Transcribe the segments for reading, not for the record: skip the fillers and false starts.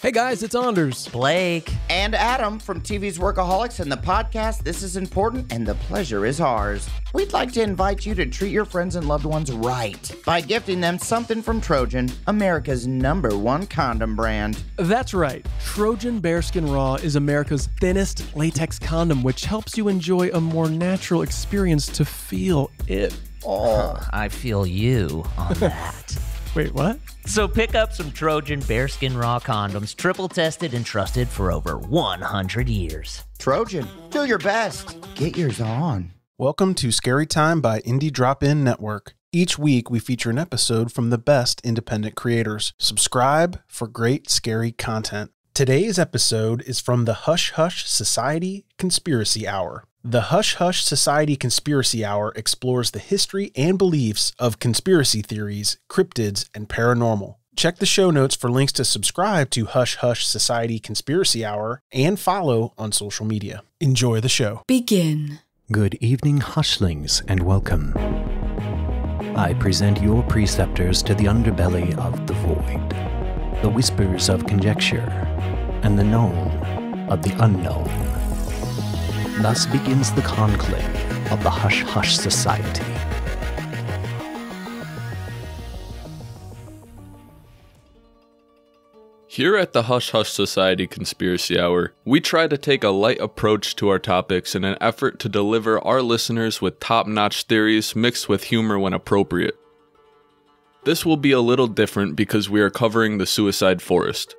Hey guys, it's Anders. Blake. And Adam from TV's Workaholics and the podcast This Is Important and the Pleasure Is Ours. We'd like to invite you to treat your friends and loved ones right by gifting them something from Trojan, America's #1 condom brand. That's right. Trojan Bearskin Raw is America's thinnest latex condom, which helps you enjoy a more natural experience to feel it. I feel you on that. Wait, what? So pick up some Trojan Bearskin Raw condoms, triple tested and trusted for over 100 years. Trojan, do your best. Get yours on. Welcome to Scary Time by Indie Drop-In Network. Each week, we feature an episode from the best independent creators. Subscribe for great scary content. Today's episode is from the Hush Hush Society Conspiracy Hour. The Hush Hush Society Conspiracy Hour explores the history and beliefs of conspiracy theories, cryptids, and paranormal. Check the show notes for links to subscribe to Hush Hush Society Conspiracy Hour and follow on social media. Enjoy the show. Begin. Good evening, Hushlings, and welcome. I present your preceptors to the underbelly of the void, the whispers of conjecture, and the known of the unknown. Thus begins the conclave of the Hush Hush Society. Here at the Hush Hush Society Conspiracy Hour, we try to take a light approach to our topics in an effort to deliver our listeners with top-notch theories mixed with humor when appropriate. This will be a little different because we are covering the suicide forest.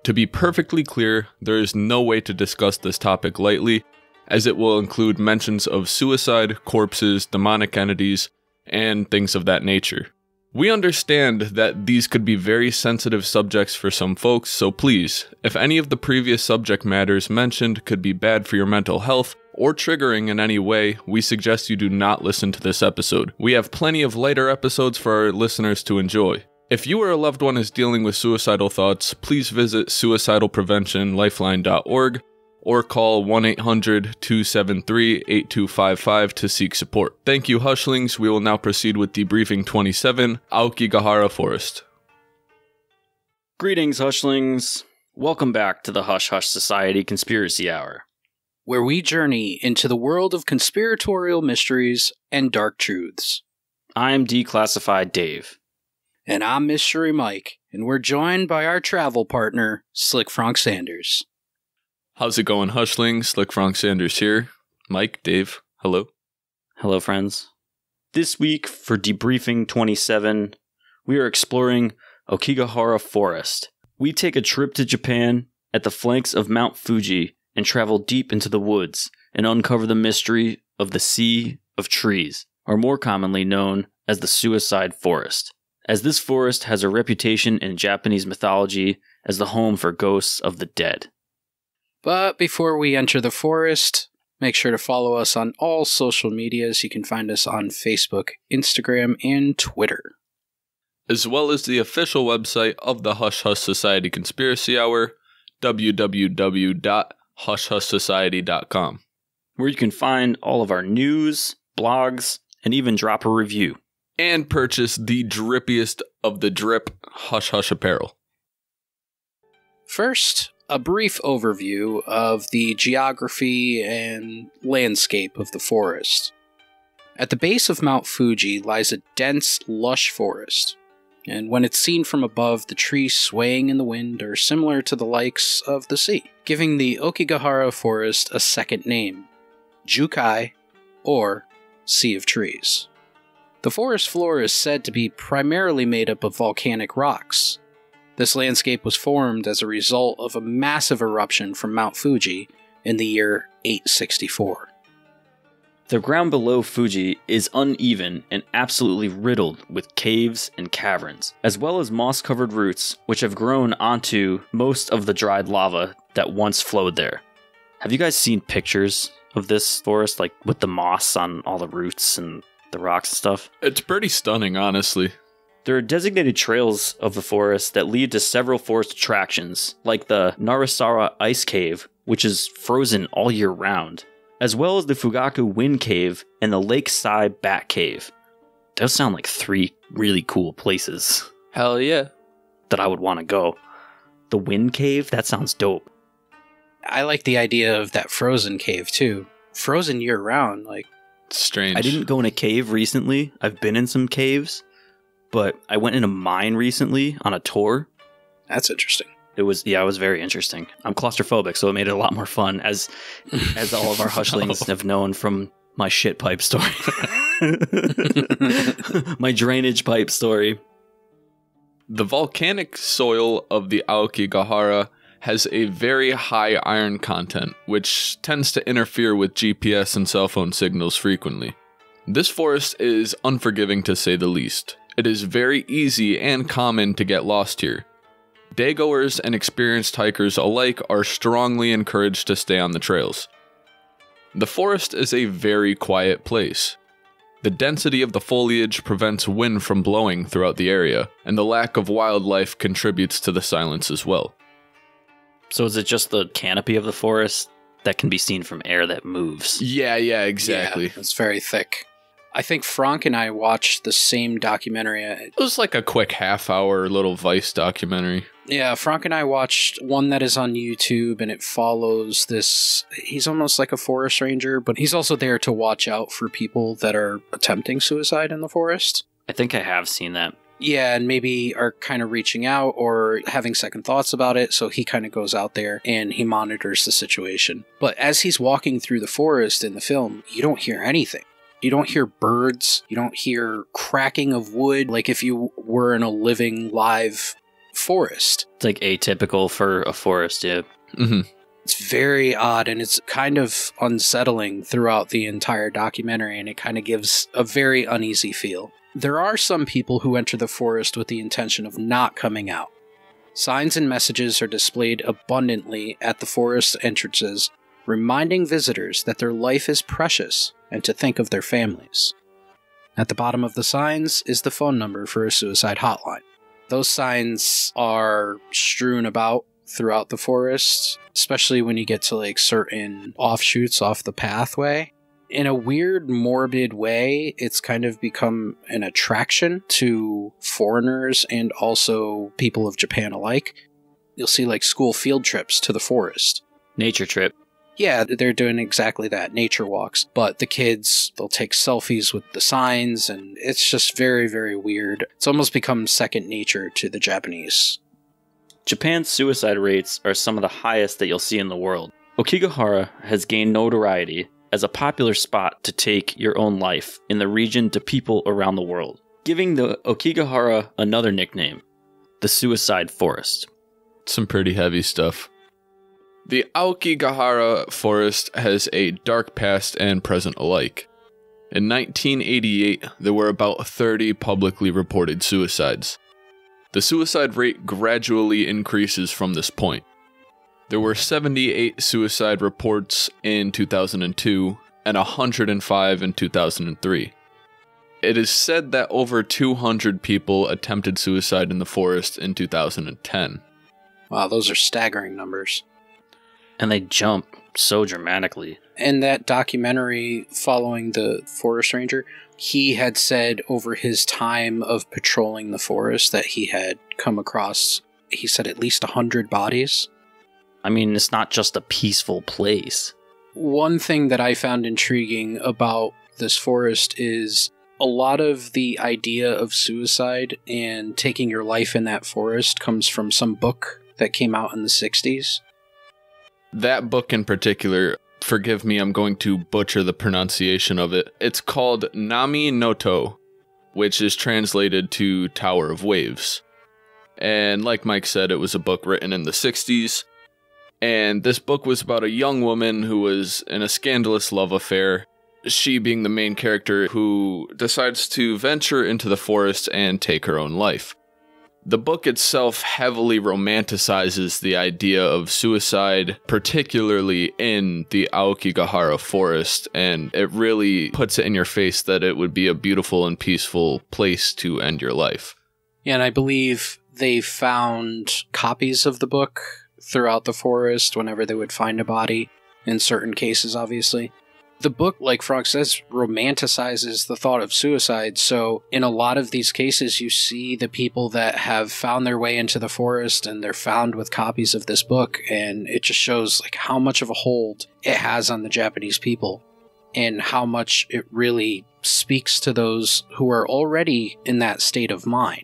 To be perfectly clear, there is no way to discuss this topic lightly, as it will include mentions of suicide, corpses, demonic entities, and things of that nature. We understand that these could be very sensitive subjects for some folks, so please, if any of the previous subject matters mentioned could be bad for your mental health or triggering in any way, we suggest you do not listen to this episode. We have plenty of lighter episodes for our listeners to enjoy. If you or a loved one is dealing with suicidal thoughts, please visit suicidalpreventionlifeline.org or call 1-800-273-8255 to seek support. Thank you, Hushlings. We will now proceed with debriefing 27, Aokigahara Forest. Greetings, Hushlings. Welcome back to the Hush Hush Society Conspiracy Hour, where we journey into the world of conspiratorial mysteries and dark truths. I'm Declassified Dave. And I'm Mystery Mike, and we're joined by our travel partner, Slick Frank Sanders. How's it going, Hushlings? Slick Frank Sanders here. Mike, Dave, hello. Hello, friends. This week, for Debriefing 27, we are exploring Aokigahara Forest. We take a trip to Japan at the flanks of Mount Fuji and travel deep into the woods and uncover the mystery of the Sea of Trees, or more commonly known as the Suicide Forest, as this forest has a reputation in Japanese mythology as the home for ghosts of the dead. But before we enter the forest, make sure to follow us on all social medias. You can find us on Facebook, Instagram, and Twitter, as well as the official website of the Hush Hush Society Conspiracy Hour, www.hushhushsociety.com, where you can find all of our news, blogs, and even drop a review. And purchase the drippiest of the drip Hush Hush apparel. First, a brief overview of the geography and landscape of the forest. At the base of Mount Fuji lies a dense, lush forest, and when it's seen from above, the trees swaying in the wind are similar to the likes of the sea, giving the Aokigahara Forest a second name, Jukai, or Sea of Trees. The forest floor is said to be primarily made up of volcanic rocks. This landscape was formed as a result of a massive eruption from Mount Fuji in the year 864. The ground below Fuji is uneven and absolutely riddled with caves and caverns, as well as moss-covered roots which have grown onto most of the dried lava that once flowed there. Have you guys seen pictures of this forest, like with the moss on all the roots and the rocks and stuff? It's pretty stunning, honestly. There are designated trails of the forest that lead to several forest attractions, like the Narisara Ice Cave, which is frozen all year round, as well as the Fugaku Wind Cave and the Lakeside Bat Cave. Those sound like 3 really cool places. Hell yeah. That I would want to go. The wind cave? That sounds dope. I like the idea of that frozen cave, too. Frozen year-round, like... Strange. I didn't go in a cave recently. I've been in some caves, but I went in a mine recently on a tour. That's interesting. It was very interesting. I'm claustrophobic, so it made it a lot more fun, as all of our hushlings have known from my shit pipe story. My drainage pipe story. The volcanic soil of the Aokigahara has a very high iron content, which tends to interfere with GPS and cell phone signals frequently. This forest is unforgiving to say the least. It is very easy and common to get lost here. Daygoers and experienced hikers alike are strongly encouraged to stay on the trails. The forest is a very quiet place. The density of the foliage prevents wind from blowing throughout the area, and the lack of wildlife contributes to the silence as well. So is it just the canopy of the forest that can be seen from air that moves? Yeah, exactly. Yeah, it's very thick. I think Frank and I watched the same documentary. It was like a quick half-hour little Vice documentary. Yeah, Frank and I watched one that is on YouTube, and it follows this... He's almost like a forest ranger, but he's also there to watch out for people that are attempting suicide in the forest. I think I have seen that. Yeah, and maybe are kind of reaching out or having second thoughts about it, so he kind of goes out there and he monitors the situation. But as he's walking through the forest in the film, you don't hear anything. You don't hear birds, you don't hear cracking of wood, like if you were in a living, live forest. It's like atypical for a forest, yeah. Mm-hmm. It's very odd, and it's kind of unsettling throughout the entire documentary, and it kind of gives a very uneasy feel. There are some people who enter the forest with the intention of not coming out. Signs and messages are displayed abundantly at the forest entrances, reminding visitors that their life is precious and to think of their families. At the bottom of the signs is the phone number for a suicide hotline. Those signs are strewn about throughout the forest, especially when you get to like certain offshoots off the pathway. In a weird, morbid way, it's kind of become an attraction to foreigners and also people of Japan alike. You'll see like school field trips to the forest. Nature trip. Yeah, they're doing exactly that, nature walks. But the kids, they'll take selfies with the signs, and it's just very, very weird. It's almost become second nature to the Japanese. Japan's suicide rates are some of the highest that you'll see in the world. Aokigahara has gained notoriety as a popular spot to take your own life in the region to people around the world, giving the Aokigahara another nickname, the Suicide Forest. Some pretty heavy stuff. The Aokigahara Forest has a dark past and present alike. In 1988, there were about 30 publicly reported suicides. The suicide rate gradually increases from this point. There were 78 suicide reports in 2002 and 105 in 2003. It is said that over 200 people attempted suicide in the forest in 2010. Wow, those are staggering numbers. And they jump so dramatically. In that documentary following the forest ranger, he had said over his time of patrolling the forest that he had come across, he said, at least 100 bodies. I mean, it's not just a peaceful place. One thing that I found intriguing about this forest is a lot of the idea of suicide and taking your life in that forest comes from some book that came out in the 60s. That book in particular, forgive me, I'm going to butcher the pronunciation of it. It's called Nami no To, which is translated to Tower of Waves. And like Mike said, it was a book written in the 60s. And this book was about a young woman who was in a scandalous love affair, she being the main character who decides to venture into the forest and take her own life. The book itself heavily romanticizes the idea of suicide, particularly in the Aokigahara Forest, and it really puts it in your face that it would be a beautiful and peaceful place to end your life. Yeah, and I believe they found copies of the book throughout the forest whenever they would find a body, in certain cases, obviously. The book, like Frog says, romanticizes the thought of suicide. So in a lot of these cases, you see the people that have found their way into the forest and they're found with copies of this book. And it just shows like how much of a hold it has on the Japanese people and how much it really speaks to those who are already in that state of mind.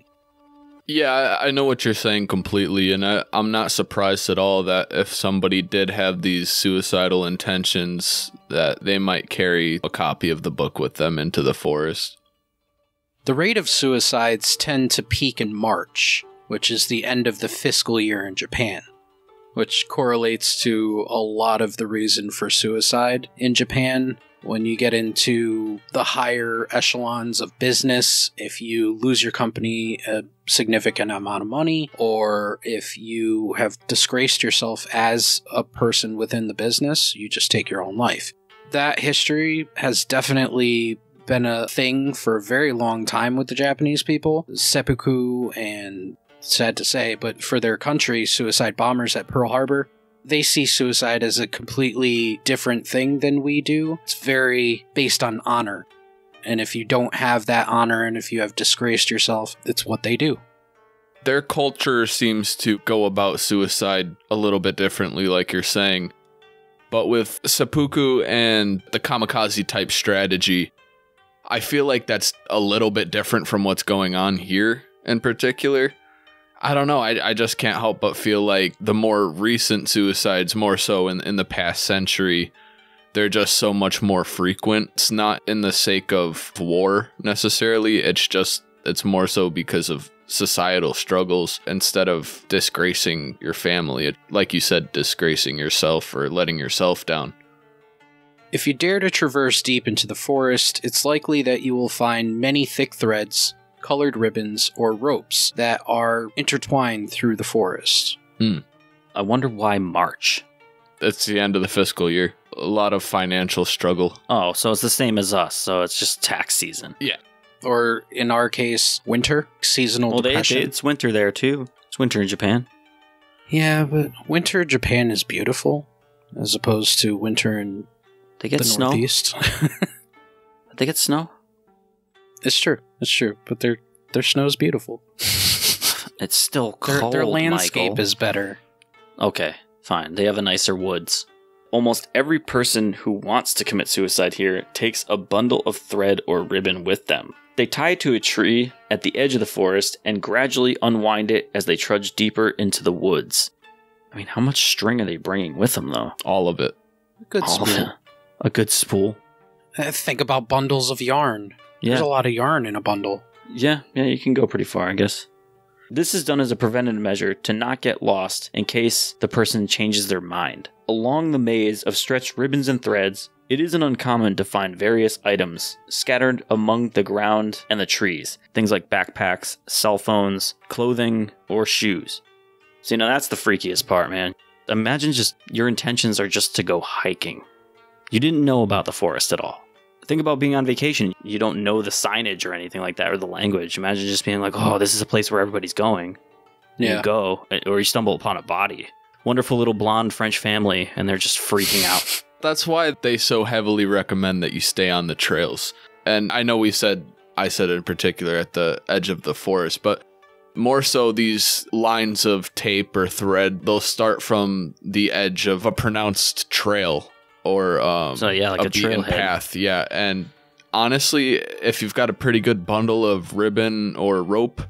Yeah, I know what you're saying completely, and I'm not surprised at all that if somebody did have these suicidal intentions, that they might carry a copy of the book with them into the forest. The rate of suicides tend to peak in March, which is the end of the fiscal year in Japan, which correlates to a lot of the reason for suicide in Japan. When you get into the higher echelons of business, if you lose your company a significant amount of money, or if you have disgraced yourself as a person within the business, you just take your own life. That history has definitely been a thing for a very long time with the Japanese people. Seppuku and, sad to say, but for their country, suicide bombers at Pearl Harbor, they see suicide as a completely different thing than we do. It's very based on honor. And if you don't have that honor and if you have disgraced yourself, it's what they do. Their culture seems to go about suicide a little bit differently, like you're saying. But with seppuku and the kamikaze type strategy, I feel like that's a little bit different from what's going on here in particular. I don't know, I just can't help but feel like the more recent suicides, more so in the past century, they're just so much more frequent. It's not in the sake of war necessarily, it's more so because of societal struggles instead of disgracing your family. Like you said, disgracing yourself or letting yourself down. If you dare to traverse deep into the forest, it's likely that you will find many thick threads, colored ribbons, or ropes that are intertwined through the forest. I wonder why March. It's the end of the fiscal year. A lot of financial struggle. Oh, so it's the same as us, so it's just tax season. Yeah. Or, in our case, winter, seasonal depression. It's winter there, too. It's winter in Japan. Yeah, but winter in Japan is beautiful, as opposed to winter in They get the snow? Northeast. They get snow? It's true, but their snow's beautiful. It's still cold, Their landscape Michael. is better. Okay, fine. They have a nicer woods. Almost every person who wants to commit suicide here takes a bundle of thread or ribbon with them. They tie it to a tree at the edge of the forest and gradually unwind it as they trudge deeper into the woods. I mean, how much string are they bringing with them, though? All of it. Good All of spool. it. A good spool. Think about bundles of yarn. Yeah. There's a lot of yarn in a bundle. Yeah, you can go pretty far, I guess. This is done as a preventative measure to not get lost in case the person changes their mind. Along the maze of stretched ribbons and threads, it isn't uncommon to find various items scattered among the ground and the trees. Things like backpacks, cell phones, clothing, or shoes. See, now that's the freakiest part, man. Imagine just your intentions are just to go hiking. You didn't know about the forest at all. Think about being on vacation. You don't know the signage or anything like that, or the language. Imagine just being like, oh, this is a place where everybody's going. Yeah. You go, or you stumble upon a body. Wonderful little blonde French family, and they're just freaking out. That's why they so heavily recommend that you stay on the trails. And I know I said in particular at the edge of the forest, but more so these lines of tape or thread, they'll start from the edge of a pronounced trail. Or like a beaten trailhead path, yeah. And honestly, if you've got a pretty good bundle of ribbon or rope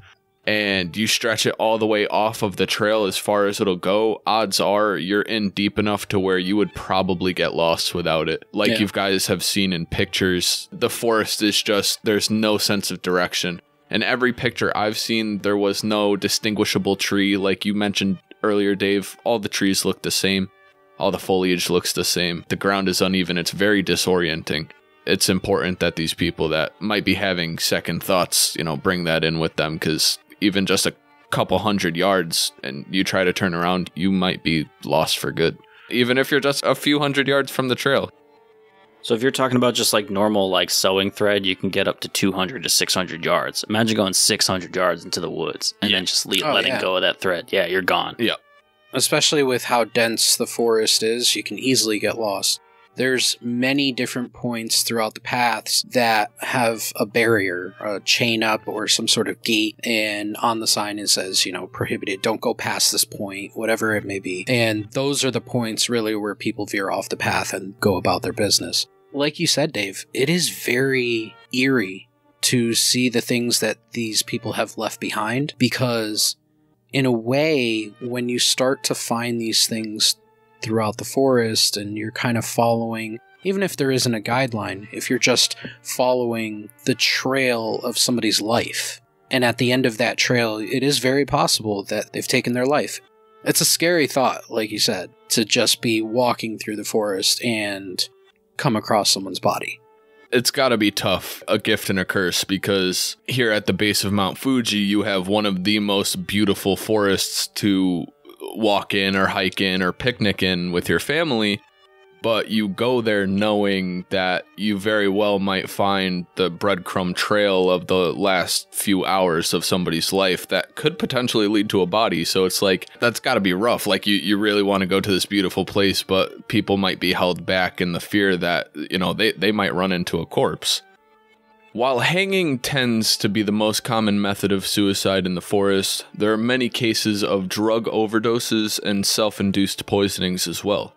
and you stretch it all the way off of the trail as far as it'll go, odds are you're in deep enough to where you would probably get lost without it. Like you guys have seen in pictures, the forest is just, there's no sense of direction. In every picture I've seen, there was no distinguishable tree. Like you mentioned earlier, Dave, all the trees look the same. All the foliage looks the same. The ground is uneven. It's very disorienting. It's important that these people that might be having second thoughts, bring that in with them, because even just a couple 100 yards and you try to turn around, you might be lost for good. Even if you're just a few 100 yards from the trail. So if you're talking about just like normal like sewing thread, you can get up to 200 to 600 yards. Imagine going 600 yards into the woods and then just letting go of that thread. Yeah, you're gone. Yeah. Especially with how dense the forest is, you can easily get lost. There's many different points throughout the paths that have a barrier, a chain up or some sort of gate, and on the sign it says, prohibited, don't go past this point, whatever it may be. And those are the points really where people veer off the path and go about their business. Like you said, Dave, it is very eerie to see the things that these people have left behind, because in a way, when you start to find these things throughout the forest and you're kind of following, even if there isn't a guideline, if you're just following the trail of somebody's life, and at the end of that trail, it is very possible that they've taken their life. It's a scary thought, like you said, to just be walking through the forest and come across someone's body. It's gotta be tough, a gift and a curse, because here at the base of Mount Fuji, you have one of the most beautiful forests to walk in or hike in or picnic in with your family, but you go there knowing that you very well might find the breadcrumb trail of the last few hours of somebody's life that could potentially lead to a body. So it's like, that's got to be rough. Like, you really want to go to this beautiful place, but people might be held back in the fear that, they might run into a corpse. While hanging tends to be the most common method of suicide in the forest, there are many cases of drug overdoses and self-induced poisonings as well.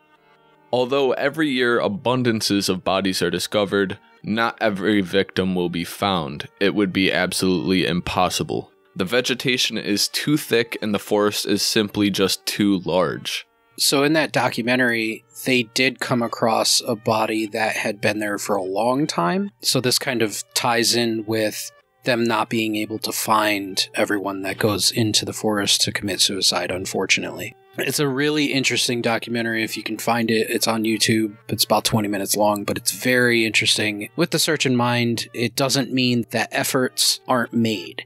Although every year abundances of bodies are discovered, not every victim will be found. It would be absolutely impossible. The vegetation is too thick and the forest is simply just too large. So in that documentary, they did come across a body that had been there for a long time. So this kind of ties in with them not being able to find everyone that goes into the forest to commit suicide, unfortunately. It's a really interesting documentary. If you can find it, it's on YouTube. It's about 20 minutes long, but it's very interesting. With the search in mind, it doesn't mean that efforts aren't made.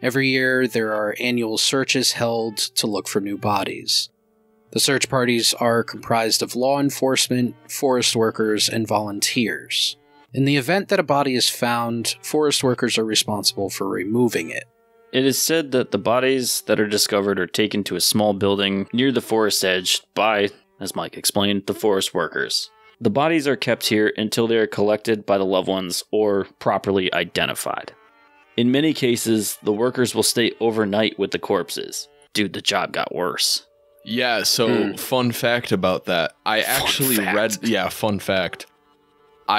Every year, there are annual searches held to look for new bodies. The search parties are comprised of law enforcement, forest workers, and volunteers. In the event that a body is found, forest workers are responsible for removing it. It is said that the bodies that are discovered are taken to a small building near the forest edge by, as Mike explained, the forest workers. The bodies are kept here until they are collected by the loved ones or properly identified. In many cases, the workers will stay overnight with the corpses. Dude, the job got worse. Yeah, so fun fact about that. I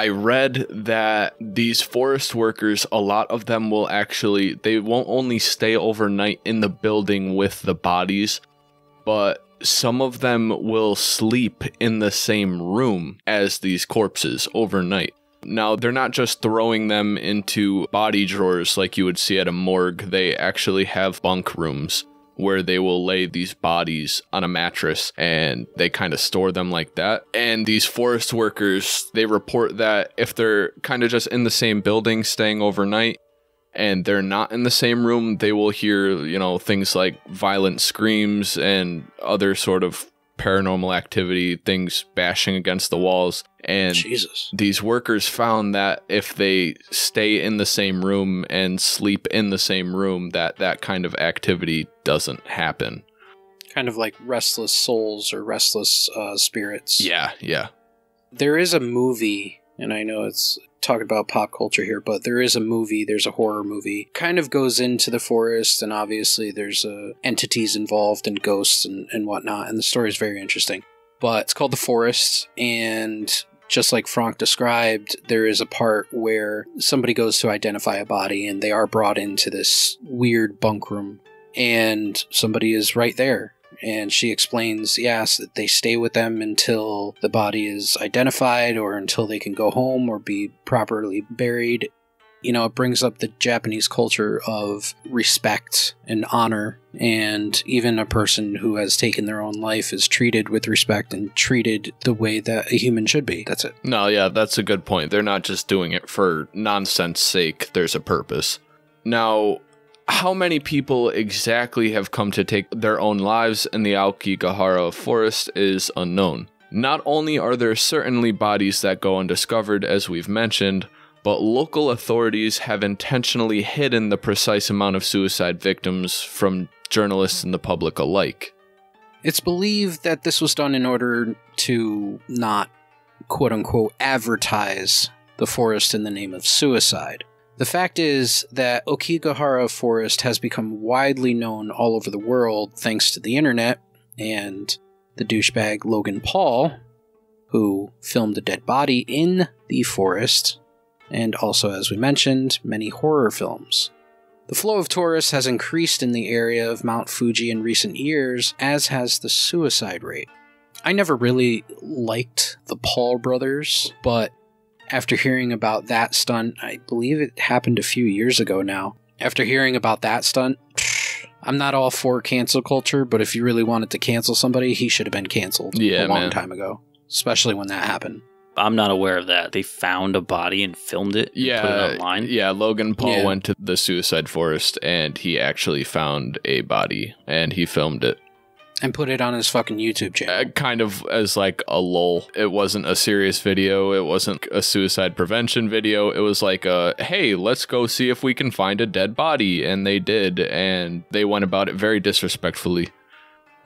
read that these forest workers, a lot of them will actually, they won't only stay overnight in the building with the bodies, but some of them will sleep in the same room as these corpses overnight. Now, they're not just throwing them into body drawers like you would see at a morgue. They actually have bunk rooms where they will lay these bodies on a mattress and they kind of store them like that. And these forest workers, they report that if they're kind of just in the same building staying overnight and they're not in the same room, they will hear, things like violent screams and other sort of paranormal activity, things bashing against the walls. And these workers found that if they stay in the same room and sleep in the same room, that kind of activity doesn't happen. Kind of like restless souls or restless spirits. Yeah. There is a movie, and I know it's talking about pop culture here, but there's a horror movie, kind of goes into the forest, and obviously there's entities involved and ghosts and whatnot, and the story is very interesting. But it's called The Forest, and just like Frank described, there is a part where somebody goes to identify a body, and they are brought into this weird bunk room, and somebody is right there. And she explains, yes, that they stay with them until the body is identified or until they can go home or be properly buried. It brings up the Japanese culture of respect and honor, and even a person who has taken their own life is treated with respect and treated the way that a human should be. That's it. No, yeah, that's a good point. They're not just doing it for nonsense sake. There's a purpose. Now, how many people exactly have come to take their own lives in the Aokigahara Forest is unknown. Not only are there certainly bodies that go undiscovered, as we've mentioned, but local authorities have intentionally hidden the precise amount of suicide victims from journalists and the public alike. It's believed that this was done in order to not quote-unquote advertise the forest in the name of suicide. The fact is that Aokigahara Forest has become widely known all over the world thanks to the internet and the douchebag Logan Paul, who filmed a dead body in the forest, and also, as we mentioned, many horror films. The flow of tourists has increased in the area of Mount Fuji in recent years, as has the suicide rate. I never really liked the Paul brothers, but after hearing about that stunt, I believe it happened a few years ago now. After hearing about that stunt, I'm not all for cancel culture, but if you really wanted to cancel somebody, he should have been canceled a long time ago, especially when that happened. I'm not aware of that. They found a body and filmed it and put it online? Yeah, Logan Paul went to the suicide forest, and he actually found a body, and he filmed it. And put it on his fucking YouTube channel. Kind of as like a lull. It wasn't a serious video. It wasn't a suicide prevention video. It was like hey, let's go see if we can find a dead body. And they did. And they went about it very disrespectfully.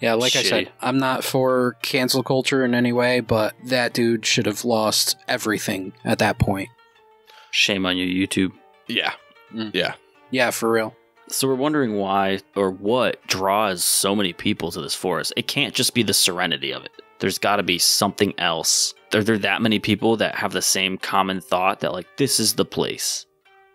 Yeah, like I said, I'm not for cancel culture in any way, but that dude should have lost everything at that point. Shame on you, YouTube. Yeah. Yeah. Yeah, for real. So we're wondering why or what draws so many people to this forest. It can't just be the serenity of it. There's got to be something else. Are there that many people that have the same common thought that, like, this is the place?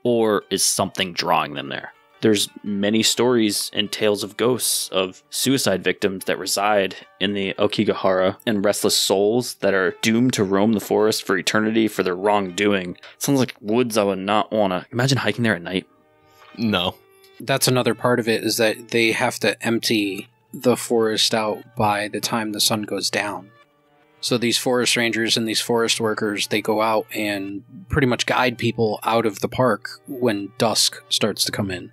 Or is something drawing them there? There's many stories and tales of ghosts of suicide victims that reside in the Aokigahara and restless souls that are doomed to roam the forest for eternity for their wrongdoing. Sounds like woods I would not want to... Imagine hiking there at night. No. That's another part of it, is that they have to empty the forest out by the time the sun goes down. So these forest rangers and these forest workers, they go out and pretty much guide people out of the park when dusk starts to come in.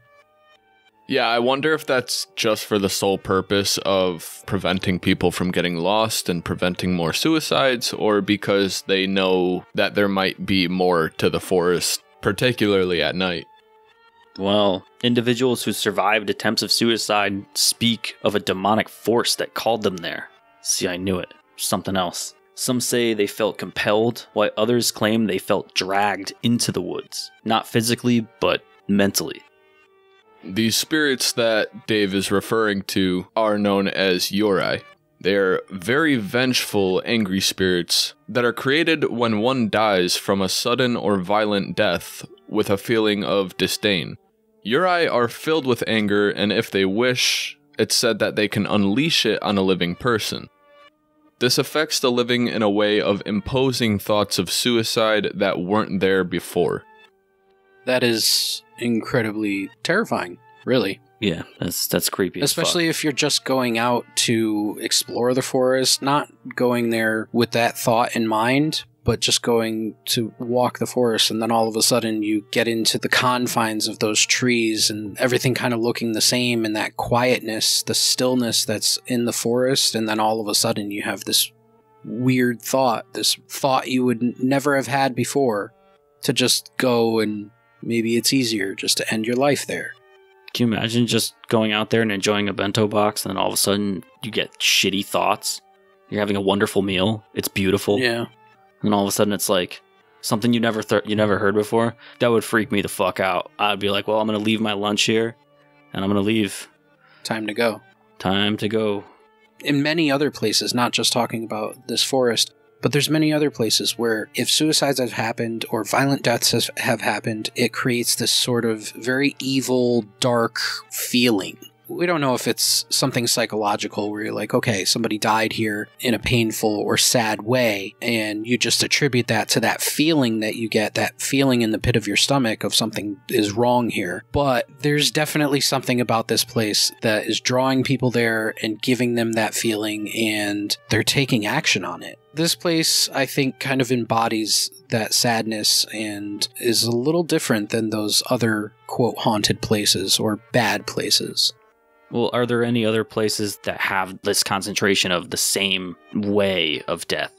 Yeah, I wonder if that's just for the sole purpose of preventing people from getting lost and preventing more suicides, or because they know that there might be more to the forest, particularly at night. Well, individuals who survived attempts of suicide speak of a demonic force that called them there. See, I knew it. Something else. Some say they felt compelled, while others claim they felt dragged into the woods. Not physically, but mentally. These spirits that Dave is referring to are known as Yurei. They are very vengeful, angry spirits that are created when one dies from a sudden or violent death with a feeling of disdain. Yurei are filled with anger, and if they wish, it's said that they can unleash it on a living person. This affects the living in a way of imposing thoughts of suicide that weren't there before. That is incredibly terrifying, really. Yeah, that's creepy. Especially if you're just going out to explore the forest, not going there with that thought in mind, but just going to walk the forest, and then all of a sudden you get into the confines of those trees and everything kind of looking the same, and that quietness, the stillness that's in the forest, and then all of a sudden you have this weird thought, this thought you would never have had before, to just go and maybe it's easier just to end your life there. Can you imagine just going out there and enjoying a bento box, and then all of a sudden you get shitty thoughts? You're having a wonderful meal. It's beautiful. Yeah. And all of a sudden it's like something you never heard before. That would freak me the fuck out. I'd be like, well, I'm going to leave my lunch here, and I'm going to leave. Time to go. Time to go. In many other places, not just talking about this forest, but there's many other places where if suicides have happened or violent deaths have happened, it creates this sort of very evil, dark feeling. We don't know if it's something psychological where you're like, okay, somebody died here in a painful or sad way, and you just attribute that to that feeling that you get, that feeling in the pit of your stomach of something is wrong here. But there's definitely something about this place that is drawing people there and giving them that feeling, and they're taking action on it. This place, I think, kind of embodies that sadness and is a little different than those other, quote, haunted places or bad places. Well, are there any other places that have this concentration of the same way of death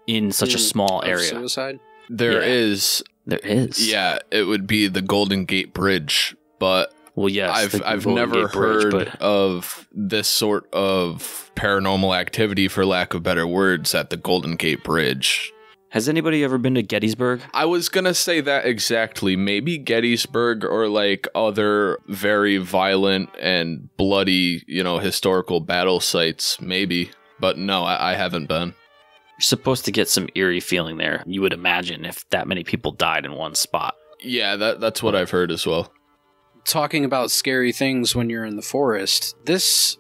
in such a small area? Suicide? There is. There is. Yeah, it would be the Golden Gate Bridge, but well, yes, I've never heard of this sort of paranormal activity, for lack of better words, at the Golden Gate Bridge. Has anybody ever been to Gettysburg? I was gonna say that exactly. Maybe Gettysburg or like other very violent and bloody, historical battle sites, maybe. But no, I haven't been. You're supposed to get some eerie feeling there, you would imagine, if that many people died in one spot. Yeah, that's what I've heard as well. Talking about scary things when you're in the forest, this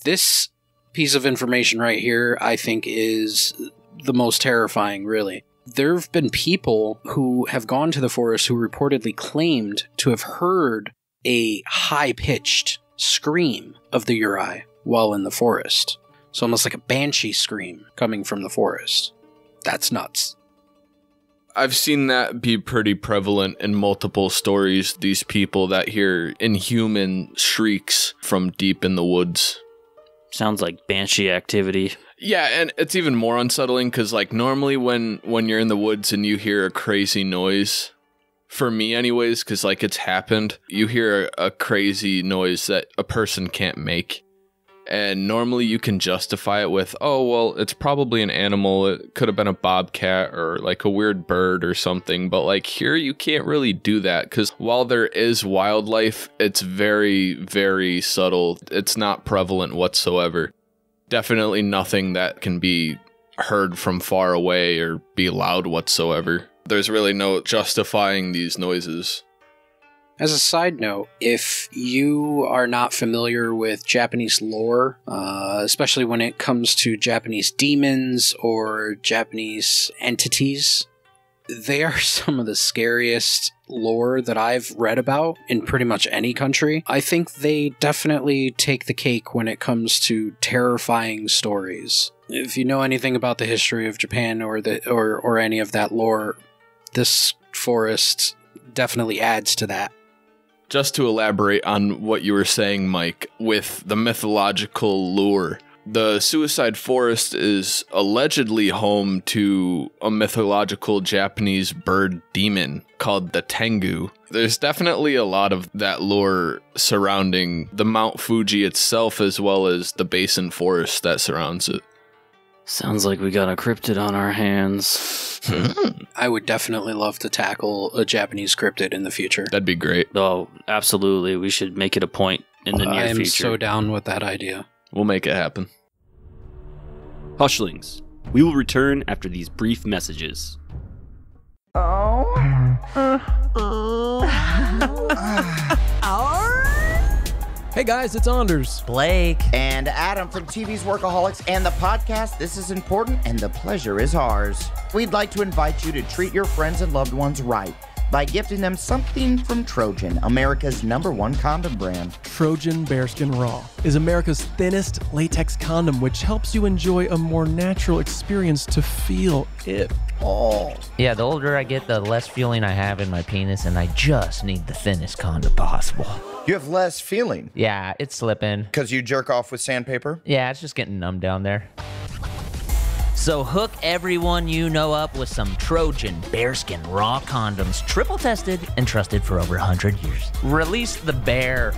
this piece of information right here, I think, is the most terrifying, really. There have been people who have gone to the forest who reportedly claimed to have heard a high-pitched scream of the Uri while in the forest. So almost like a banshee scream coming from the forest. That's nuts. I've seen that be pretty prevalent in multiple stories, these people that hear inhuman shrieks from deep in the woods. Sounds like banshee activity. Yeah, and it's even more unsettling because, like, normally when you're in the woods and you hear a crazy noise, for me anyways, because, like, it's happened, you hear a crazy noise that a person can't make. And normally you can justify it with, oh, well, it's probably an animal. It could have been a bobcat or like a weird bird or something. But like here, you can't really do that because while there is wildlife, it's very, very subtle. It's not prevalent whatsoever. Definitely nothing that can be heard from far away or be loud whatsoever. There's really no justifying these noises. As a side note, if you are not familiar with Japanese lore, especially when it comes to Japanese demons or Japanese entities, they are some of the scariest lore that I've read about in pretty much any country. I think they definitely take the cake when it comes to terrifying stories. If you know anything about the history of Japan or any of that lore, this forest definitely adds to that. Just to elaborate on what you were saying, Mike, with the mythological lure, the Suicide Forest is allegedly home to a mythological Japanese bird demon called the Tengu. There's definitely a lot of that lore surrounding the Mount Fuji itself as well as the basin forest that surrounds it. Sounds like we got a cryptid on our hands. I would definitely love to tackle a Japanese cryptid in the future. That'd be great. Oh, absolutely. We should make it a point in the near future. I am so down with that idea. We'll make it happen. Hushlings, we will return after these brief messages. Hey guys, it's Anders. Blake. And Adam from TV's Workaholics and the podcast This Is Important and the Pleasure Is Ours. We'd like to invite you to treat your friends and loved ones right by gifting them something from Trojan, America's #1 condom brand. Trojan Bearskin Raw is America's thinnest latex condom, which helps you enjoy a more natural experience to feel it all. Yeah, the older I get, the less feeling I have in my penis, and I just need the thinnest condom possible. You have less feeling Yeah, it's slipping. because you jerk off with sandpaper? Yeah, it's just getting numb down there. So hook everyone you know up with some Trojan Bearskin Raw condoms, triple tested and trusted for over 100 years. Release the bear.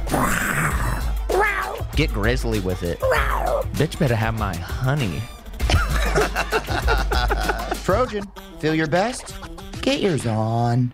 Get grizzly with it. Bitch better have my honey. Trojan, feel your best? Get yours on.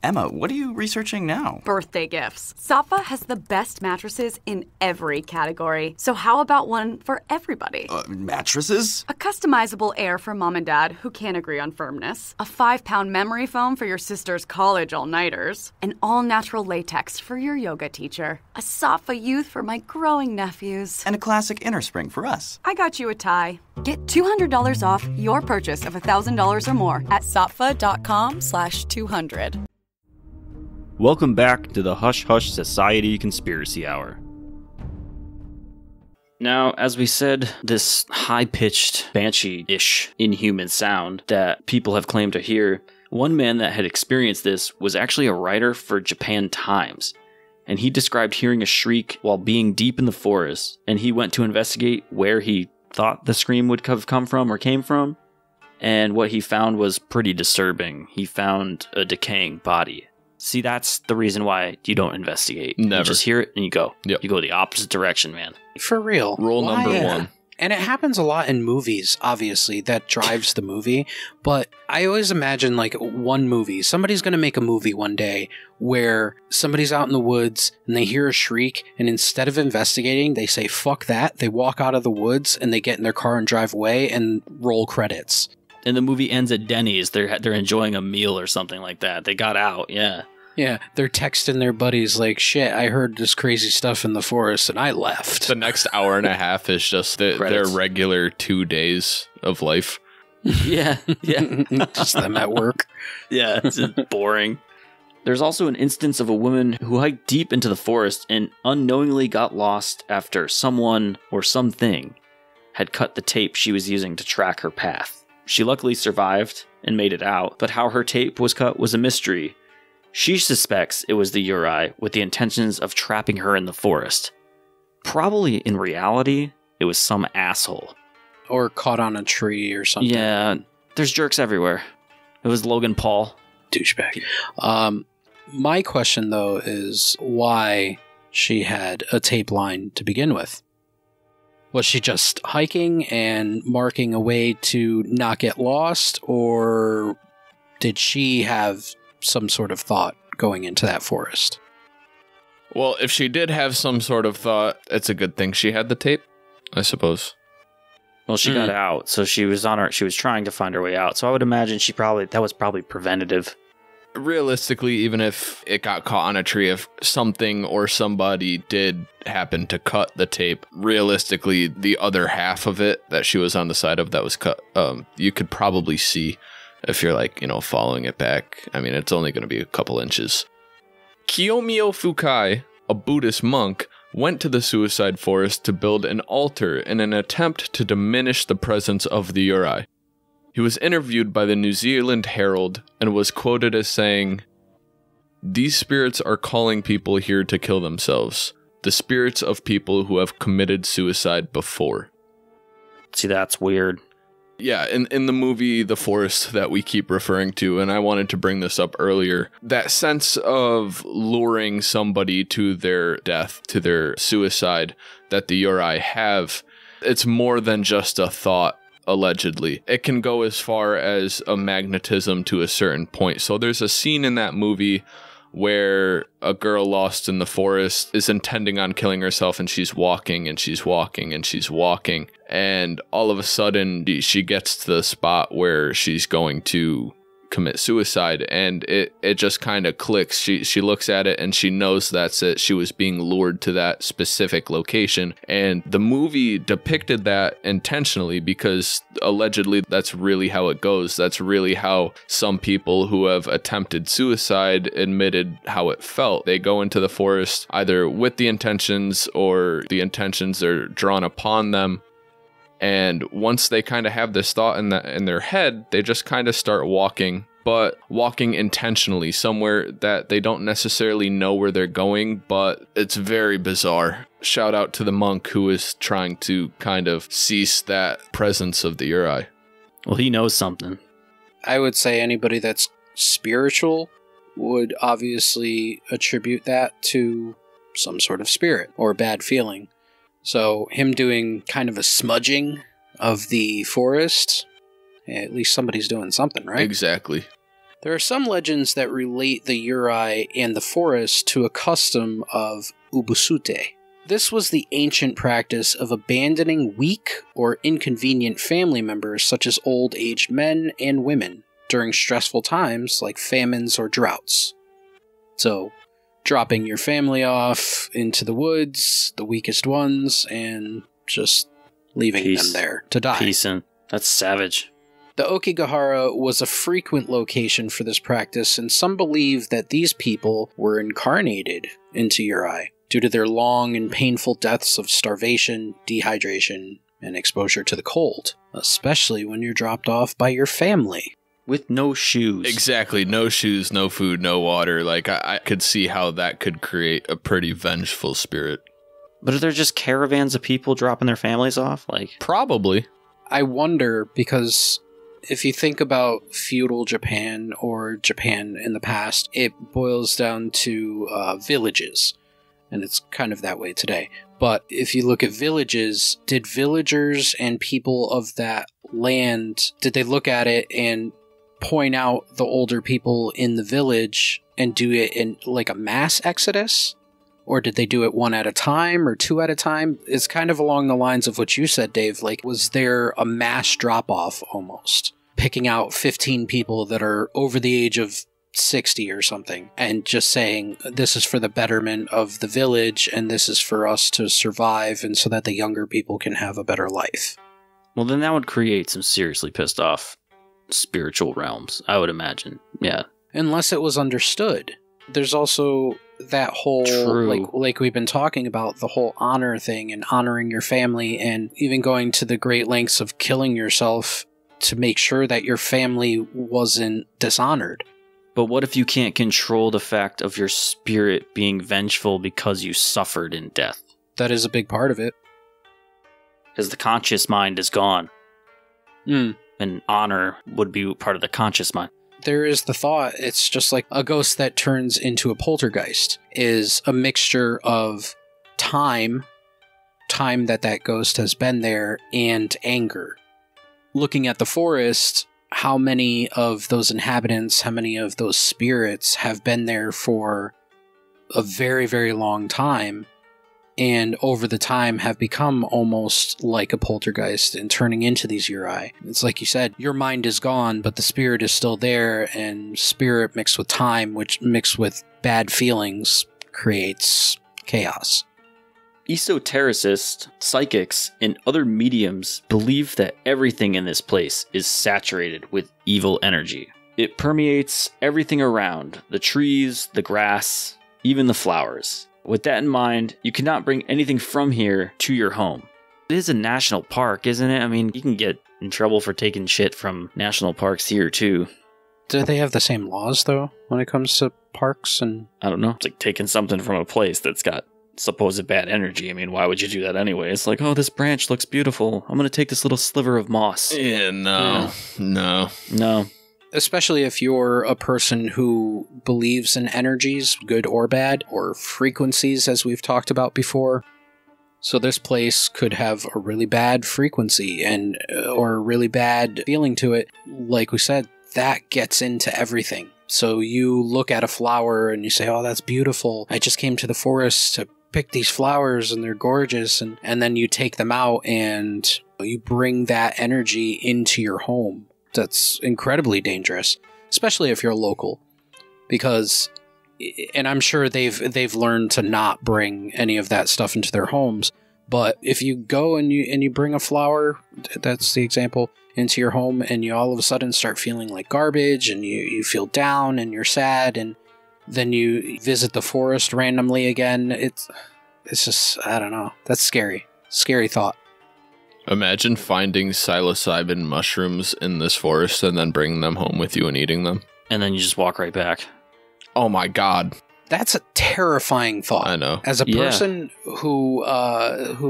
Emma, what are you researching now? Birthday gifts. Safa has the best mattresses in every category. So how about one for everybody? Mattresses? A customizable Air for mom and dad who can't agree on firmness. A 5-pound memory foam for your sister's college all-nighters. An all-natural latex for your yoga teacher. A Safa Youth for my growing nephews. And a classic inner spring for us. I got you a tie. Get $200 off your purchase of $1,000 or more at safa.com/200. Welcome back to the Hush Hush Society Conspiracy Hour. Now, as we said, this high-pitched, banshee-ish inhuman sound that people have claimed to hear, one man that had experienced this was actually a writer for Japan Times, and he described hearing a shriek while being deep in the forest, and he went to investigate where he thought the scream would have come from or came from, and what he found was pretty disturbing. He found a decaying body. See, that's the reason why you don't investigate. Never. You just hear it and you go. Yep. You go the opposite direction, man. For real. Rule number one. And it happens a lot in movies, obviously, that drives the movie. But I always imagine, like, one movie. Somebody's going to make a movie one day where somebody's out in the woods and they hear a shriek, and instead of investigating, they say, fuck that. They walk out of the woods and they get in their car and drive away and roll credits. And the movie ends at Denny's. They're enjoying a meal or something like that. They got out, yeah. Yeah, they're texting their buddies like, shit, I heard this crazy stuff in the forest and I left. The next hour and a half is just their regular 2 days of life. Yeah. Just them at work. Yeah, it's just boring. There's also an instance of a woman who hiked deep into the forest and unknowingly got lost after someone or something had cut the tape she was using to track her path. She luckily survived and made it out, but how her tape was cut was a mystery. She suspects it was the Yurei with the intentions of trapping her in the forest. Probably in reality, it was some asshole. Or caught on a tree or something. Yeah, there's jerks everywhere. It was Logan Paul. Douchebag. My question, though, is why she had a tape line to begin with. Was she just hiking and marking a way to not get lost, or did she have some sort of thought going into that forest? Well, if she did have some sort of thought, it's a good thing she had the tape, I suppose. Well, she got out, so she was trying to find her way out. So I would imagine that was probably preventative. Realistically, even if it got caught on a tree, if something or somebody did happen to cut the tape, realistically, the other half of it that she was on the side of that was cut, you could probably see if you're following it back. I mean, it's only going to be a couple inches. Kiyomiya Fukai, a Buddhist monk, went to the suicide forest to build an altar in an attempt to diminish the presence of the Yurei. He was interviewed by the New Zealand Herald and was quoted as saying, "These spirits are calling people here to kill themselves. The spirits of people who have committed suicide before." See, that's weird. Yeah, in the movie The Forest that we keep referring to, and I wanted to bring this up earlier, that sense of luring somebody to their death, to their suicide, that the Yurei have, it's more than just a thought, allegedly. It can go as far as a magnetism to a certain point. So there's a scene in that movie where a girl lost in the forest is intending on killing herself, and she's walking and she's walking and she's walking, and all of a sudden she gets to the spot where she's going to commit suicide, and it just kind of clicks. She looks at it and she knows that's it. She was being lured to that specific location, and the movie depicted that intentionally because allegedly that's really how it goes. That's really how some people who have attempted suicide admitted how it felt. They go into the forest either with the intentions or the intentions are drawn upon them. And once they kind of have this thought in their head, they just kind of start walking, but walking intentionally somewhere that they don't necessarily know where they're going, but it's very bizarre. Shout out to the monk who is trying to kind of cease that presence of the Yurei. Well, he knows something. I would say anybody that's spiritual would obviously attribute that to some sort of spirit or bad feeling. So him doing kind of a smudging of the forest, at least somebody's doing something, right? Exactly. There are some legends that relate the Yurei and the forest to a custom of ubusute. This was the ancient practice of abandoning weak or inconvenient family members such as old-aged men and women during stressful times like famines or droughts. So, dropping your family off into the woods, the weakest ones, and just leaving them there to die. Peacing. That's savage. The Aokigahara was a frequent location for this practice, and some believe that these people were incarnated into Yurei due to their long and painful deaths of starvation, dehydration, and exposure to the cold, especially when you're dropped off by your family. With no shoes. Exactly. No shoes, no food, no water. Like, I could see how that could create a pretty vengeful spirit. But are there just caravans of people dropping their families off? Probably. I wonder, because if you think about feudal Japan or Japan in the past, it boils down to villages. And it's kind of that way today. But if you look at villages, did villagers and people of that land, did they look at it and point out the older people in the village and do it in like a mass exodus? Or did they do it one at a time or two at a time? It's kind of along the lines of what you said, Dave. Like, was there a mass drop-off almost? Picking out 15 people that are over the age of 60 or something and just saying, this is for the betterment of the village and this is for us to survive and so that the younger people can have a better life. Well, then that would create some seriously pissed off spiritual realms, I would imagine. Yeah. Unless it was understood. There's also that whole, like we've been talking about, the whole honor thing and honoring your family and even going to the great lengths of killing yourself to make sure that your family wasn't dishonored. But what if you can't control the fact of your spirit being vengeful because you suffered in death? That is a big part of it. Because the conscious mind is gone. And honor would be part of the conscious mind. There is the thought, it's just like a ghost that turns into a poltergeist is a mixture of time that ghost has been there, and anger. Looking at the forest, how many of those inhabitants, how many of those spirits have been there for a very, very long time, and over the time have become almost like a poltergeist and turning into these Uri. It's like you said, your mind is gone, but the spirit is still there, and spirit mixed with time, which mixed with bad feelings, creates chaos. Esotericists, psychics, and other mediums believe that everything in this place is saturated with evil energy. It permeates everything around, the trees, the grass, even the flowers. With that in mind, you cannot bring anything from here to your home. It is a national park, isn't it? I mean, you can get in trouble for taking shit from national parks here, too. Do they have the same laws, though, when it comes to parks? And I don't know. It's like taking something from a place that's got supposed bad energy. I mean, why would you do that anyway? It's like, oh, this branch looks beautiful. I'm going to take this little sliver of moss. Yeah, no. Especially if you're a person who believes in energies, good or bad, or frequencies, as we've talked about before. So this place could have a really bad frequency or a really bad feeling to it. Like we said, that gets into everything. So you look at a flower and you say, oh, that's beautiful. I just came to the forest to pick these flowers and they're gorgeous. And then you take them out and you bring that energy into your home. That's incredibly dangerous, especially if you're local, because, and I'm sure they've learned to not bring any of that stuff into their homes. But if you go and you bring a flower, that's the example, into your home, and you all of a sudden start feeling like garbage, and you feel down and you're sad, and then you visit the forest randomly again, it's just, I don't know. That's scary thought. Imagine finding psilocybin mushrooms in this forest and then bringing them home with you and eating them. And then you just walk right back. Oh my god. That's a terrifying thought. I know. As a person who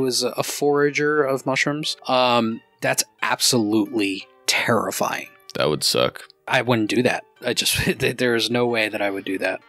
is a forager of mushrooms, that's absolutely terrifying. That would suck. I wouldn't do that. There is no way that I would do that.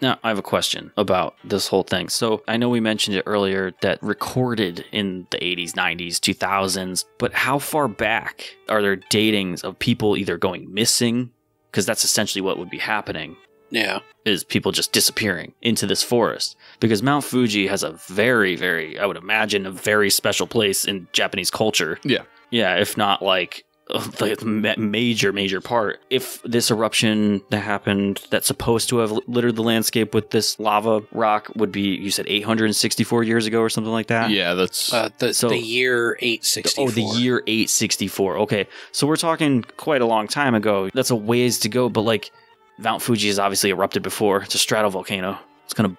Now, I have a question about this whole thing. So, I know we mentioned it earlier that recorded in the 80s, 90s, 2000s, but how far back are there datings of people either going missing? Because that's essentially what would be happening. Yeah. Is people just disappearing into this forest. Because Mount Fuji has a very, very, I would imagine, a very special place in Japanese culture. Yeah. Yeah, if not like the major part. If this eruption that happened that's supposed to have littered the landscape with this lava rock would be, you said 864 years ago or something like that? Yeah, that's the year 864. Oh, the year 864. Okay, so we're talking quite a long time ago. That's a ways to go, but like Mount Fuji has obviously erupted before. It's a stratovolcano. It's kind of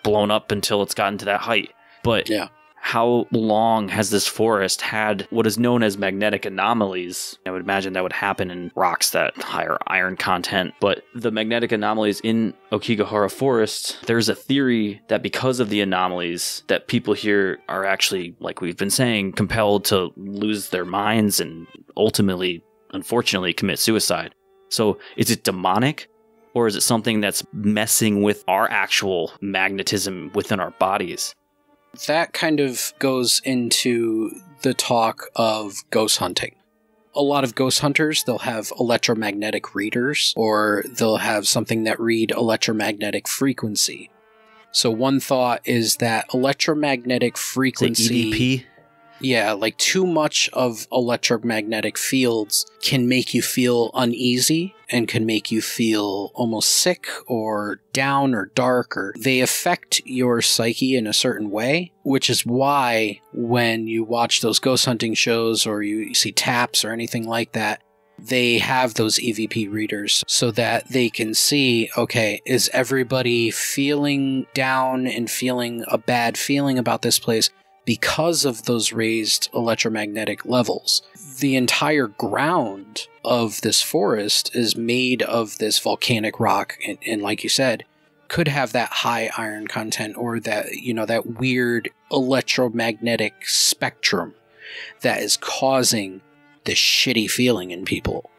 blown up until it's gotten to that height. But yeah. How long has this forest had what is known as magnetic anomalies? I would imagine that would happen in rocks that higher iron content. But the magnetic anomalies in Aokigahara Forest, there's a theory that because of the anomalies, that people here are actually, like we've been saying, compelled to lose their minds and ultimately, unfortunately, commit suicide. So is it demonic? Or is it something that's messing with our actual magnetism within our bodies? That kind of goes into the talk of ghost hunting. A lot of ghost hunters, they'll have electromagnetic readers, or they'll have something that read electromagnetic frequency. So one thought is that electromagnetic frequency... EVP? Yeah, like too much of electromagnetic fields can make you feel uneasy and can make you feel almost sick or down or dark, or they affect your psyche in a certain way, which is why when you watch those ghost hunting shows or you see taps or anything like that, they have those EVP readers so that they can see, okay, is everybody feeling down and feeling a bad feeling about this place because of those raised electromagnetic levels? The entire ground of this forest is made of this volcanic rock, and like you said, could have that high iron content or that, that weird electromagnetic spectrum that is causing this shitty feeling in people.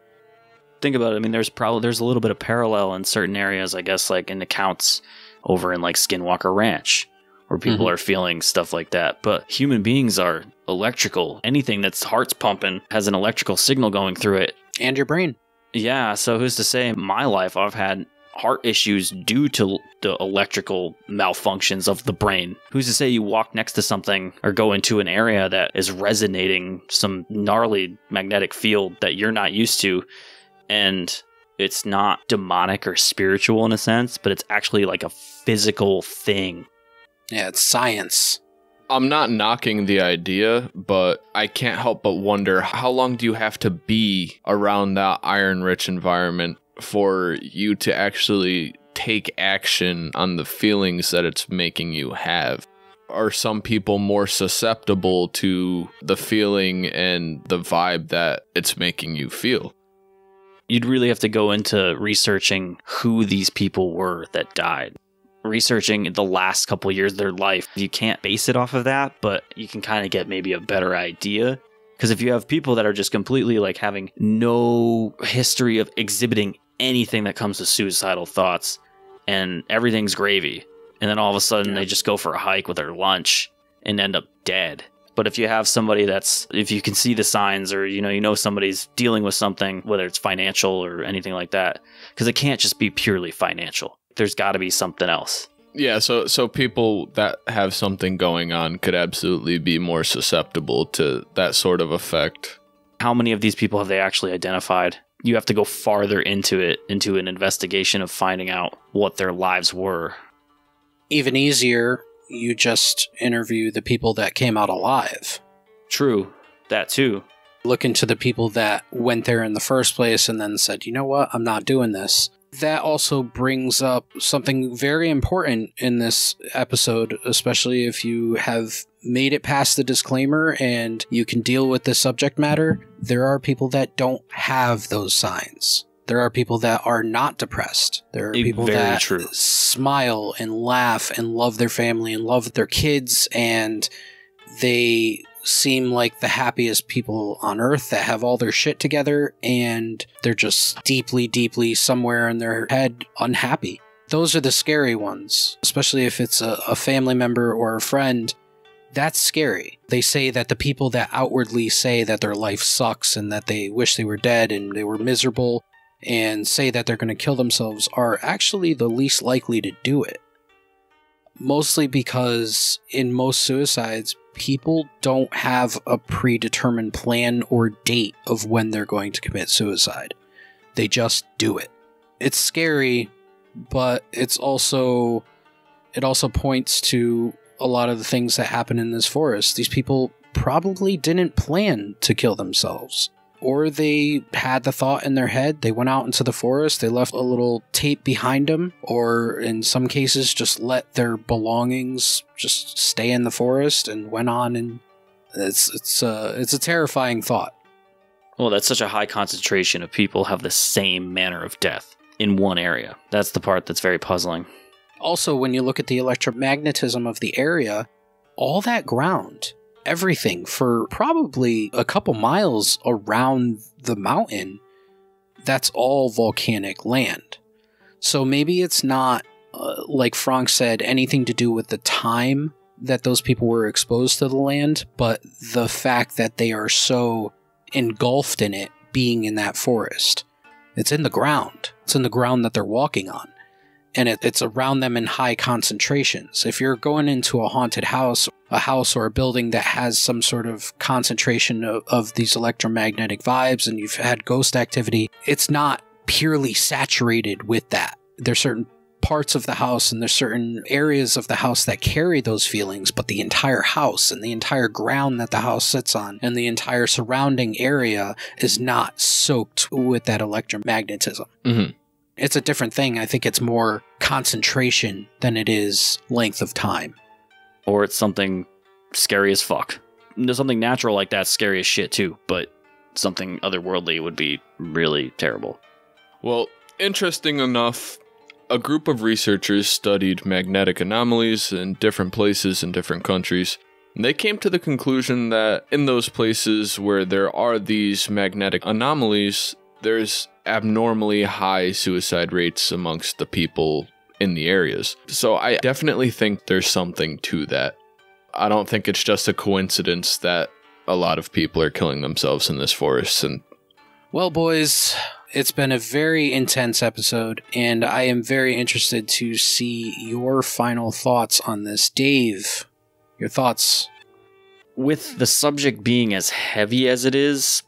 Think about it. I mean, there's a little bit of parallel in certain areas, I guess, like in accounts over in like Skinwalker Ranch, where people are feeling stuff like that. But human beings are electrical. Anything that's heart's pumping has an electrical signal going through it. And your brain. Yeah, so who's to say in my life I've had heart issues due to the electrical malfunctions of the brain? Who's to say you walk next to something or go into an area that is resonating some gnarly magnetic field that you're not used to, and it's not demonic or spiritual in a sense, but it's actually like a physical thing. Yeah, it's science. I'm not knocking the idea, but I can't help but wonder, how long do you have to be around that iron-rich environment for you to actually take action on the feelings that it's making you have? Are some people more susceptible to the feeling and the vibe that it's making you feel? You'd really have to go into researching who these people were that died. Researching the last couple of years of their life. You can't base it off of that, but you can kind of get maybe a better idea. Because if you have people that are just completely like having no history of exhibiting anything that comes to suicidal thoughts, and everything's gravy, and then all of a sudden they just go for a hike with their lunch and end up dead. But if you have somebody if you can see the signs, or you know somebody's dealing with something, whether it's financial or anything like that, because it can't just be purely financial. There's got to be something else. Yeah, so people that have something going on could absolutely be more susceptible to that sort of effect. How many of these people have they actually identified? You have to go farther into it, into an investigation of finding out what their lives were. Even easier, you just interview the people that came out alive. True, that too. Look into the people that went there in the first place and then said, you know what, I'm not doing this. That also brings up something very important in this episode, especially if you have made it past the disclaimer and you can deal with the subject matter. There are people that don't have those signs. There are people that are not depressed. There are people that smile and laugh and love their family and love their kids, and they seem like the happiest people on earth that have all their shit together, and they're just deeply, deeply somewhere in their head unhappy. Those are the scary ones, especially if it's a family member or a friend. That's scary. They say that the people that outwardly say that their life sucks and that they wish they were dead and they were miserable and say that they're going to kill themselves are actually the least likely to do it. Mostly because in most suicides, people don't have a predetermined plan or date of when they're going to commit suicide. They just do it. It's scary, but it also points to a lot of the things that happen in this forest. These people probably didn't plan to kill themselves. Or they had the thought in their head, they went out into the forest, they left a little tape behind them, or in some cases just let their belongings just stay in the forest and went on, and it's a terrifying thought. Well, that's such a high concentration of people have the same manner of death in one area. That's the part that's very puzzling. Also, when you look at the electromagnetism of the area, all that ground, everything for probably a couple miles around the mountain, that's all volcanic land. So maybe it's not, like Frank said, anything to do with the time that those people were exposed to the land, but the fact that they are so engulfed in it being in that forest. It's in the ground. It's in the ground that they're walking on. And it's around them in high concentrations. If you're going into a haunted house, a house or a building that has some sort of concentration of these electromagnetic vibes, and you've had ghost activity, it's not purely saturated with that. There's certain parts of the house and there's certain areas of the house that carry those feelings, but the entire house and the entire ground that the house sits on and the entire surrounding area is not soaked with that electromagnetism. Mm-hmm. It's a different thing. I think it's more concentration than it is length of time. Or it's something scary as fuck. There's something natural like that's scary as shit too, but something otherworldly would be really terrible. Well, interesting enough, a group of researchers studied magnetic anomalies in different places in different countries. And they came to the conclusion that in those places where there are these magnetic anomalies, there's abnormally high suicide rates amongst the people in the areas. So I definitely think there's something to that. I don't think it's just a coincidence that a lot of people are killing themselves in this forest. And well, boys, it's been a very intense episode, and I am very interested to see your final thoughts on this. Dave, your thoughts? With the subject being as heavy as it is,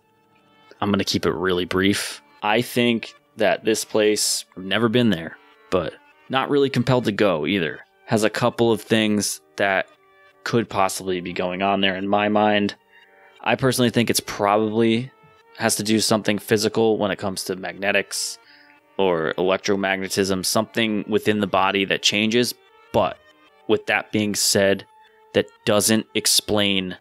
I'm going to keep it really brief. I think that this place, I've never been there, but not really compelled to go either. Has a couple of things that could possibly be going on there in my mind. I personally think it's probably has to do something physical when it comes to magnetics or electromagnetism, something within the body that changes. But with that being said, that doesn't explain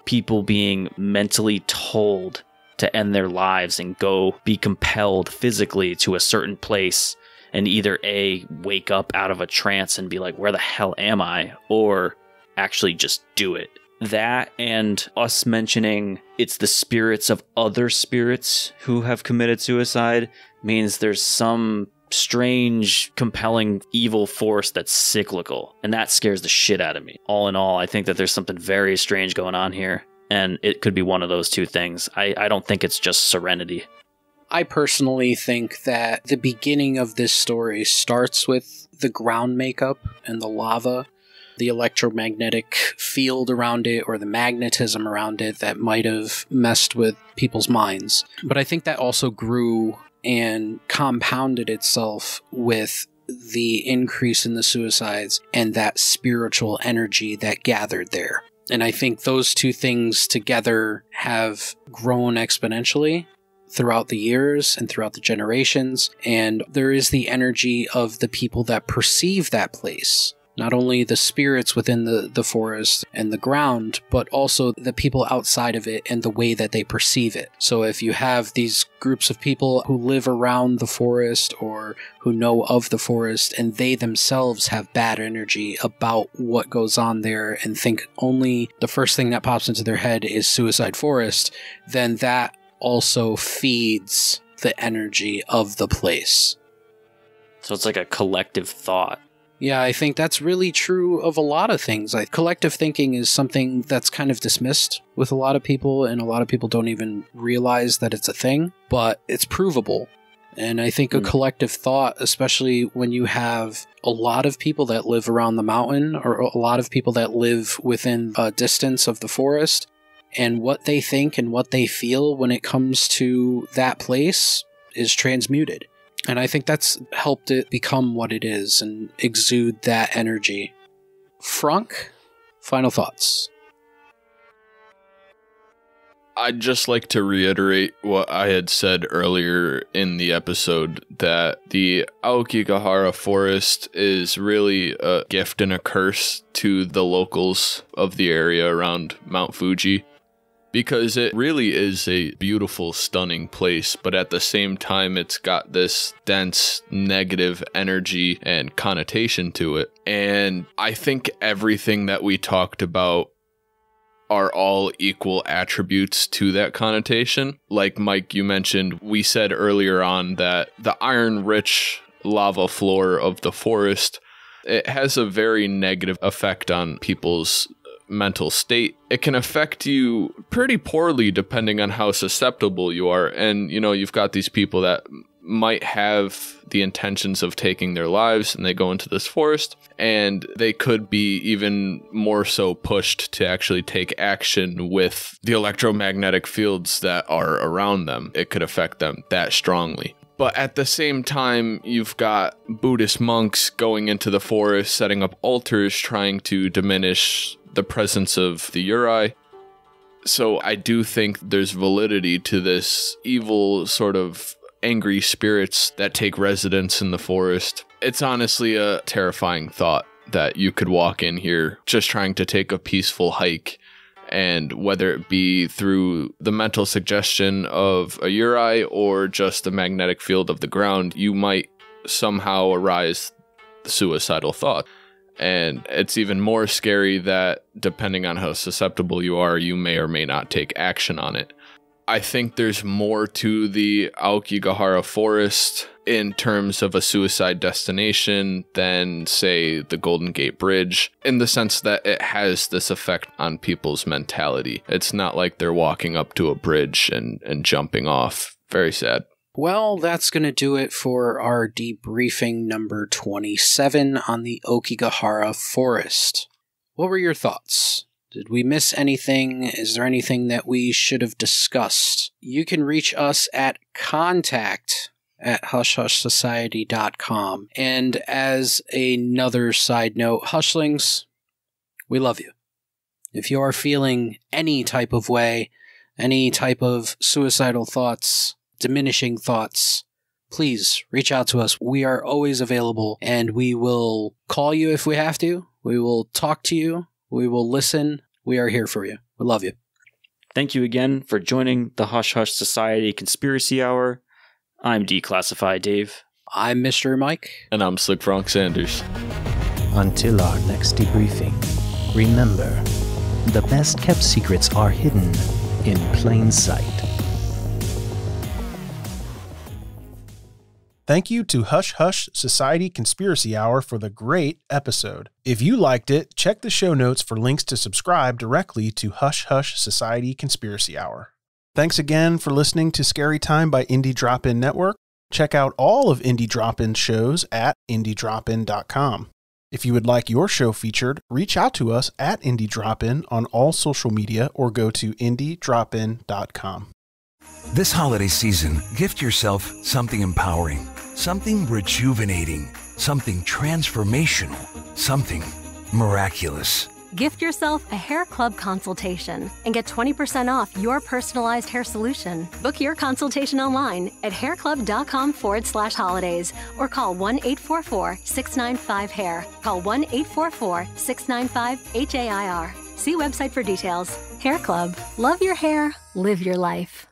people being mentally told to end their lives and go be compelled physically to a certain place and either A, wake up out of a trance and be like, where the hell am I? Or actually just do it. That and us mentioning it's the spirits of other spirits who have committed suicide means there's some strange, compelling, evil force that's cyclical. And that scares the shit out of me. All in all, I think that there's something very strange going on here. And it could be one of those two things. I don't think it's just serenity. I personally think that the beginning of this story starts with the ground makeup and the lava, the electromagnetic field around it or the magnetism around it that might have messed with people's minds. But I think that also grew and compounded itself with the increase in the suicides and that spiritual energy that gathered there. And I think those two things together have grown exponentially throughout the years and throughout the generations. And there is the energy of the people that perceive that place. Not only the spirits within the forest and the ground, but also the people outside of it and the way that they perceive it. So if you have these groups of people who live around the forest or who know of the forest and they themselves have bad energy about what goes on there and think only the first thing that pops into their head is Suicide Forest, then that also feeds the energy of the place. So it's like a collective thought. Yeah, I think that's really true of a lot of things. Like, collective thinking is something that's kind of dismissed with a lot of people, and a lot of people don't even realize that it's a thing, but it's provable. And I think a collective thought, especially when you have a lot of people that live around the mountain, or a lot of people that live within a distance of the forest, and what they think and what they feel when it comes to that place is transmuted. And I think that's helped it become what it is and exude that energy. Frank, final thoughts? I'd just like to reiterate what I had said earlier in the episode, that the Aokigahara Forest is really a gift and a curse to the locals of the area around Mount Fuji. Because it really is a beautiful, stunning place, but at the same time, it's got this dense negative energy and connotation to it. And I think everything that we talked about are all equal attributes to that connotation. Like Mike, you mentioned, we said earlier on that the iron-rich lava floor of the forest It has a very negative effect on people's mental state. It can affect you pretty poorly depending on how susceptible you are. And, you've got these people that might have the intentions of taking their lives, and they go into this forest, and they could be even more so pushed to actually take action with the electromagnetic fields that are around them. It could affect them that strongly. But at the same time, you've got Buddhist monks going into the forest, setting up altars, trying to diminish the presence of the Yurei. So I do think there's validity to this evil sort of angry spirits that take residence in the forest. It's honestly a terrifying thought that you could walk in here just trying to take a peaceful hike, and whether it be through the mental suggestion of a Yurei or just the magnetic field of the ground, you might somehow arise the suicidal thought. And it's even more scary that depending on how susceptible you are, you may or may not take action on it. I think there's more to the Aokigahara Forest in terms of a suicide destination than, say, the Golden Gate Bridge, in the sense that it has this effect on people's mentality. It's not like they're walking up to a bridge and jumping off. Very sad. Well, that's going to do it for our debriefing number 27 on the Aokigahara Forest. What were your thoughts? Did we miss anything? Is there anything that we should have discussed? You can reach us at contact@hushhushsociety.com. And as another side note, Hushlings, we love you. If you are feeling any type of way, any type of suicidal thoughts, diminishing thoughts, please reach out to us. We are always available, and we will call you if we have to. We will talk to you. We will listen. We are here for you. We love you. Thank you again for joining the Hush Hush Society Conspiracy Hour. I'm Declassified Dave. I'm Mr. Mike. And I'm Slick Frank Sanders. Until our next debriefing, remember, the best kept secrets are hidden in plain sight. Thank you to Hush Hush Society Conspiracy Hour for the great episode. If you liked it, check the show notes for links to subscribe directly to Hush Hush Society Conspiracy Hour. Thanks again for listening to Scary Time by Indie Drop-In Network. Check out all of Indie Drop-In's shows at indiedropin.com. If you would like your show featured, reach out to us at Indie Drop-In on all social media or go to indiedropin.com. This holiday season, gift yourself something empowering, something rejuvenating, something transformational, something miraculous. Gift yourself a hair club consultation and get 20% off your personalized hair solution. Book your consultation online at hairclub.com/holidays or call 1-844-695-HAIR. Call 1-844-695-HAIR. See website for details. Hair Club. Love your hair. Live your life.